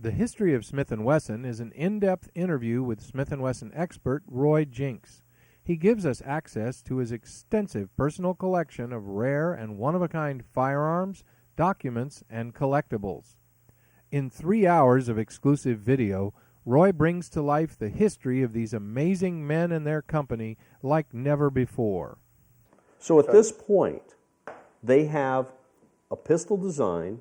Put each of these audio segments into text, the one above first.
The History of Smith & Wesson is an in-depth interview with Smith & Wesson expert Roy Jinks. He gives us access to his extensive personal collection of rare and one-of-a-kind firearms, documents, and collectibles. In 3 hours of exclusive video, Roy brings to life the history of these amazing men and their company like never before. So at this point, they have a pistol design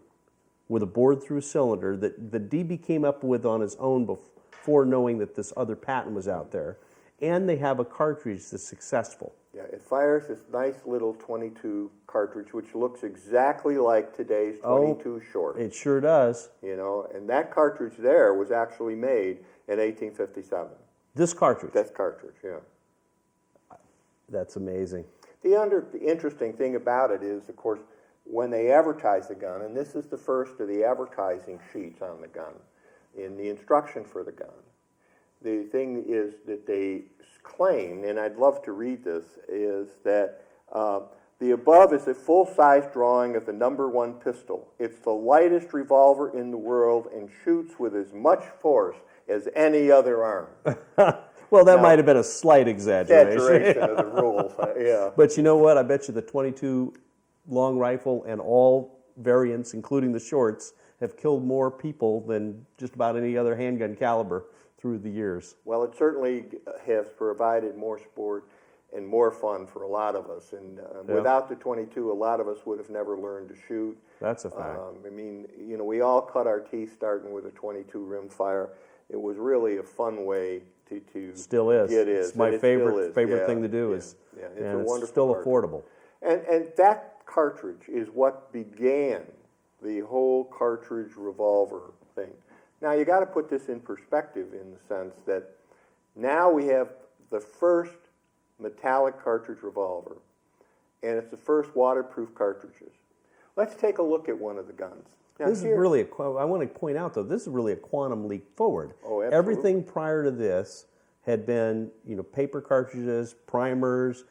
with a bored-through cylinder that DB came up with on his own before knowing that this other patent was out there. And they have a cartridge that's successful. Yeah, it fires this nice little 22 cartridge, which looks exactly like today's 22 short. It sure does. You know, and that cartridge there was actually made in 1857. This cartridge? That cartridge, yeah. That's amazing. The interesting thing about it is, of course, when they advertise the gun, and this is the first of the advertising sheets on the gun, in the instruction for the gun, the thing is that they claim, and I'd love to read this, is that the above is a full-size drawing of the #1 pistol. It's the lightest revolver in the world and shoots with as much force as any other arm. Well, that might have been a slight exaggeration. Of the rules, yeah. But you know what? I bet you the 22 long rifle and all variants, including the shorts, have killed more people than just about any other handgun caliber through the years. Well, it certainly has provided more sport and more fun for a lot of us. And without the 22, a lot of us would have never learned to shoot. That's a fact. I mean, you know, we all cut our teeth starting with a 22 rimfire. It was really a fun way to still is. It is. It's my favorite thing to do. It's and a wonderful it's still cartridge. affordable. And that cartridge is what began the whole cartridge revolver thing. Now, you got to put this in perspective in the sense that now we have the first metallic cartridge revolver, and it's the first waterproof cartridges. Let's take a look at one of the guns. Now, This is really I want to point out, though, this is really a quantum leap forward. Oh, absolutely. Everything prior to this had been, paper cartridges, primers,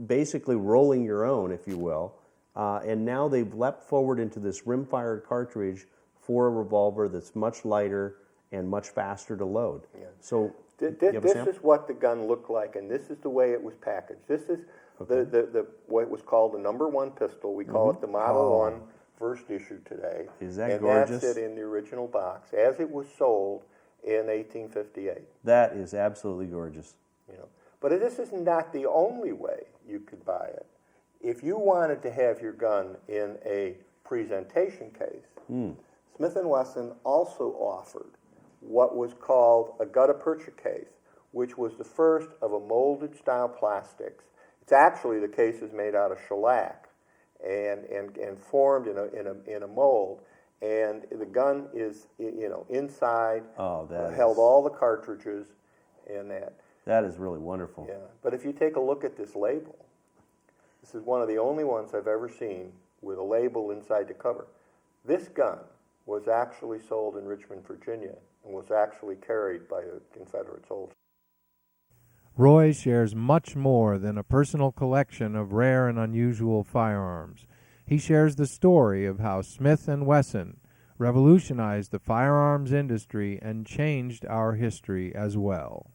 basically rolling your own, if you will. And now they've leapt forward into this rimfire cartridge for a revolver that's much lighter and much faster to load. Yeah. So this is what the gun looked like, and this is the way it was packaged. This is what was called the #1 pistol. We call it the Model 1 first issue today. Is that and gorgeous? And that's it in the original box, as it was sold in 1858. That is absolutely gorgeous. But this is not the only way you could buy it. If you wanted to have your gun in a presentation case, Smith & Wesson also offered what was called a gutta-percha case, which was the first of a molded style plastics. It's actually, the case is made out of shellac and formed in a mold, and the gun is inside, held all the cartridges and that. That is really wonderful. Yeah, but if you take a look at this label, this is one of the only ones I've ever seen with a label inside the cover. This gun was actually sold in Richmond, Virginia, and was actually carried by a Confederate soldier. Roy shares much more than a personal collection of rare and unusual firearms. He shares the story of how Smith & Wesson revolutionized the firearms industry and changed our history as well.